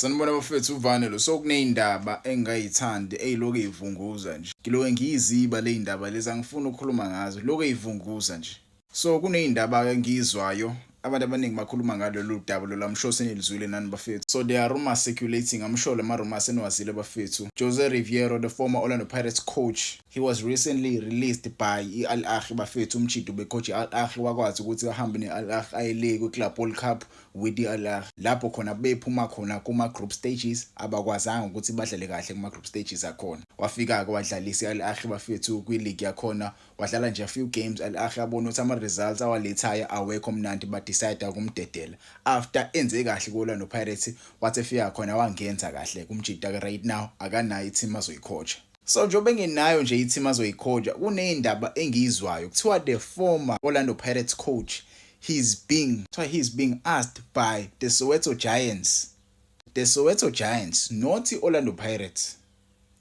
Sanibona bafethu uvanelo sokuneyindaba engayithandi eyiloku eyivunguza nje. Ngiloke ngiyiziba le indaba lezi angifuni ukukhuluma ngazo. Lokho eyivunguza nje. So kuneyindaba engizwayo abantu abaningi bakhuluma ngalo lolu daba lo I'm sure senilizwile nani bafethu. So there are rumors circulating. I'm sure lama rumors senwazile bafethu. Jose Riveiro, the former Orlando Pirates coach, he was recently released by Al Ahly bafethu. Umchido becoach Al Ahly wakwazi ukuthi ahambe neAl Ahly ayele ku-Club World Cup with Al Ahly. Lapho khona bephuma khona kuma group stages abakwazanga ukuthi badlale kahle kuma group stages akhona. Wafika ke wadlalisa Al Ahly bafethu kwi-league yakhona. Wadlala nje a few games Al Ahly abona ukuthi ama results awalethaya awekho mnandi decide ukumdedela. After enze kahle ku-Orlando Pirates wathi efika khona wangenza kahle kumjida ke right now akanayo i-team azoyicoacha. So njobe ngenayo nje i-team azoyicoacha kuneyindaba engizwayo kuthiwa the former Orlando Pirates coach he's being asked by the Soweto Giants. The Soweto Giants, not the Orlando Pirates.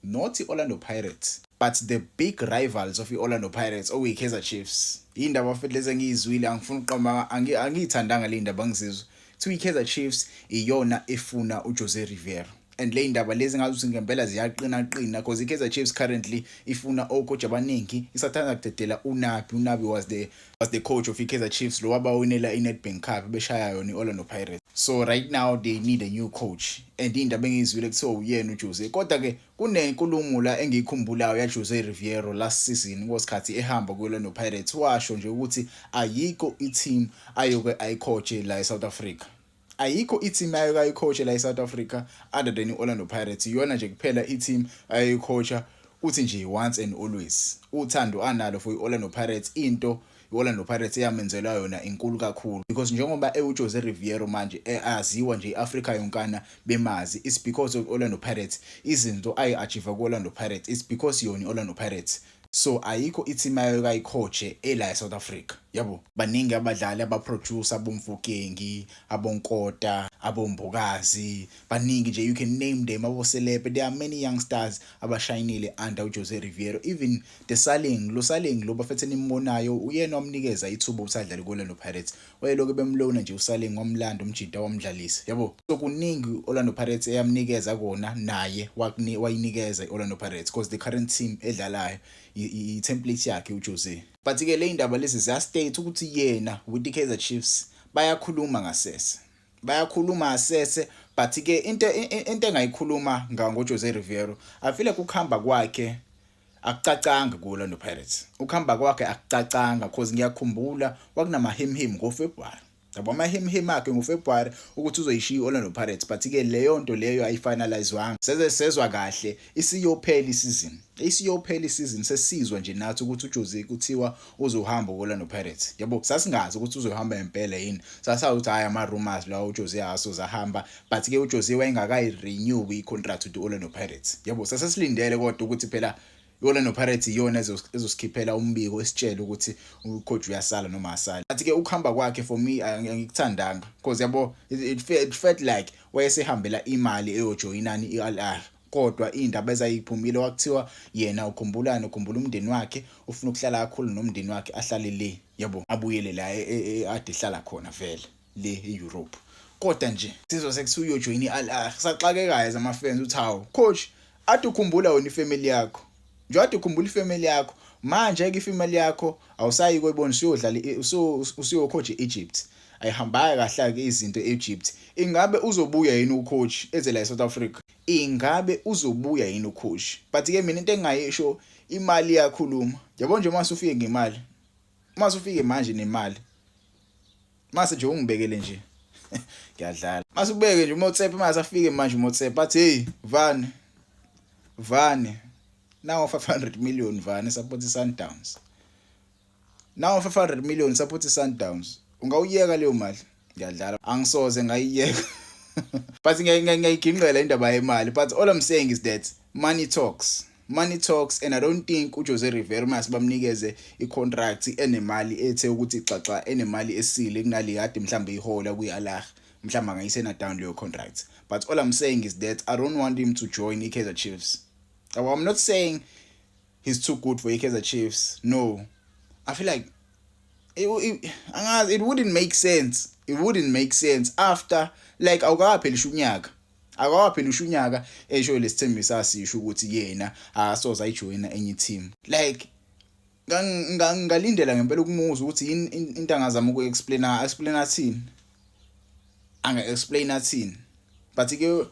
Not the Orlando Pirates, but the big rivals of the Orlando Pirates okuyi-Kaizer Chiefs. Indaba futhi lezi engiyizwile angifuni uqamba angiyithandanga le ndaba ngizizwe. Kuthiwa i-Kaizer Chiefs iyona efuna uJose Riveiro. And le ndaba lezi ngazuthi ngempela ziyaqina because i-Kaizer Chiefs currently ifuna ocoach abaningi isathanda kudedela uNabi. uNabi was the coach of i-Kaizer Chiefs lo wabawinela i-Nedbank Cup beshaya yona i-Orlando Pirates. So right now they need a new coach and indaba engiyizwile kuthiwa uyena uJose. Kodwa ke kunenkulumo la engiyikhumbulayo yaJose Riveiro last season ngosikhathi ehamba ku-Orlando Pirates washo nje ukuthi ayikho i-team ayoke ayicoache la eSouth Africa. Ayikho i-team ayicoach la eSouth Africa other than Orlando Pirates. Iyona nje kuphela i-team ayicoacha uthi nje once and always. Uthando analo for iOrlando Pirates into iOrlando Pirates eyamenzela yona inkulu kakhulu because njengoba uJose Riveiro manje aziwa nje iAfrica yonkana bemazi. It's because of Orlando Pirates. Izinto ayi-achieve kuOrlando Pirates it's because yona iOrlando Pirates. So ayikho i-team ayicoache ela eSouth Africa. Yabo baningi abadlali abaproducer abomfukengi abonkota abombokazi baningi nje you can name them aboselebe. There are many young stars abashayinile under uJose Riveiro. Even the Saling lo bafethe nimbonayo uyena wamnikeza ithuba usadlala kuOrlando Pirates. Wayeloko bemlona nje uSaling wamlanda umjida wamdlalisa. Yabo so kuningi Orlando Pirates eyamnikeza kona naye wayinikeza iOrlando Pirates because the current team edlalayo i-template yakhe uJose. But ke le indaba lezi ziyastate ukuthi yena with the Kaizer Chiefs bayakhuluma ngasese. But ke into engayikhuluma ngoJose Riveiro I feel like ukuhamba kwakhe akucacanga kuOrlando Pirates. Ukuhamba kwakhe akucacanga because ngiyakhumbula wakunama him ngoFebruary. Yabo ama him akhe ngoFebruary ukuthi uzoyishiya iOrlando Pirates but ke leyo nto leyo ayifinalizwanga. Sezwa kahle isiyophela isizini sesizwa nje nathi ukuthi uJose kuthiwa uzohamba kuOrlando Pirates. Yabo sasingazi ukuthi uzohamba impela yini. Sasazi ukuthi hayi ama rumors la uJose asozahamba but ke uJose wayengakayi renew icontract with Orlando Pirates. Yabo sasesilindele kodwa ukuthi phela iOrlando Pirates iyona ezosikiphela umbiko esitshela ukuthi ucoach uyasala noma asala. Athi ke ukuhamba kwakhe for me angikuthandanga because yabo it felt like wayesehambela imali eyojoyinani iAl Ahly. Kodwa indaba ezayiphumile wakuthiwa yena ukhumbula umndeni wakhe ufuna ukuhlala kakhulu nomndeni wakhe ahlale le. Yabo abuyele la ade hlala khona vele le eEurope. Kodwa nje sizwe sekuthiwa uyojoyina iAl Ahly saxakekayo ama fans uthi hawo coach ade ukhumbula wena ifamily yakho. Njengoba ukhumbula ifamily yakho manje ke ifamily yakho awusayi kuyibona usiyocoach eEgypt. Ayihambaya kahle ke izinto eEgypt. Ingabe uzobuya yini ucoach ezela eSouth Africa? Ingabe uzobuya yini ucoach? But ke mina into engayisho imali yakhuluma. Yabo nje mase ufike ngemali. Mase ufike manje nemali. Mase nje ungibekele nje. Ngiyadlala. Mase ubeke nje uMotsepe mase afike manje uMotsepe but hey Vane now 500 million Vane support iSundowns. Now 500 million support iSundowns. Ungawuyeka leyo mali. Ngiyadlala. Angisoze ngayiyeka. But ngiyayigingqela indaba yemali. But all I'm saying is that money talks. Money talks and I don't think uJose Riveiro mase bamnikeze icontract enemali ethe ukuthi xaxa enemali esile kunale kade mhlambe ihola kuyiAl Ahly. Mhlamba ngayisena down leyo contract. But all I'm saying is that I don't want him to join iKaizer Chiefs. I'm not saying he's too good for iKaizer Chiefs. No. I feel like it wouldn't make sense. It wouldn't make sense after like awukaphelisha unyaka. akawaphela ushunyaka esho lesithembiso asisho ukuthi yena akasoze ayijoyina enye team. Like ngalindela ngempela ukumuza ukuthi yini into angazama ukuexplaina thini. Anga-explain athini. But ke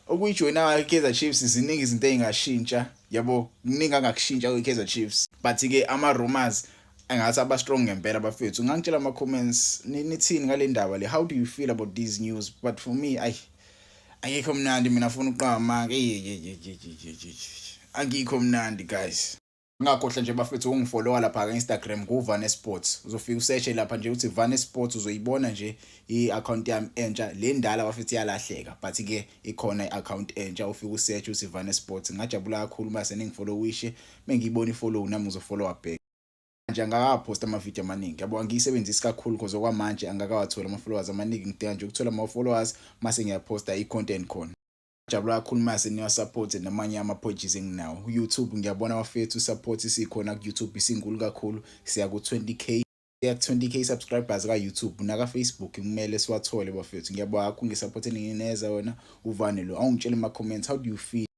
ukuyijoyina Kaizer Chiefs ziningi izinto ezingashintsha, yabo, kuningi angakushintsha kwiKaizer Chiefs. But ke ama-rumors angathi aba strong ngempela bafethu. Ngangitshela ama-comments nithini ngale ndaba le. How do you feel about this news? But for me, ayikho mnandi, mina afuna uqama. Angikho mnandi guys. Ngakhohlwa nje bafethu ungifollowa lapha ku-Instagram kuVane Sports. Uzofika usearch lapha nje uthi Vane Sports, uzoyibona nje i-account yami entsha. Le ndala bafethu iyalahleka, but ke ikhona i-account entsha. Ufika usearch uthi Vane Sports. Ngajabula kakhulu mase ningifollowishe. Mengiyibona ifollow nami uzofollowa back. Manje angakaposta ama-video amaningi. Yabo angiyisebenzisi kakhulu because okwamanje angakawathola ama-followers amaningi. Ngidinga nje ukuthola ama-followers mase ngiyaposta i-content khona. Jabula kakhulu mase niwa support namanye ama-pages enginawo. YouTube ngiyabona bafethu support isikhona ku-YouTube isinkulu kakhulu. Siya ku 20k subscribers ka-YouTube naka-Facebook kumele siwathole bafethu. Ngiyabonga kakhulu ngesupport eningineza wona uVane lo. Awungitshela ema-comments, how do you feel?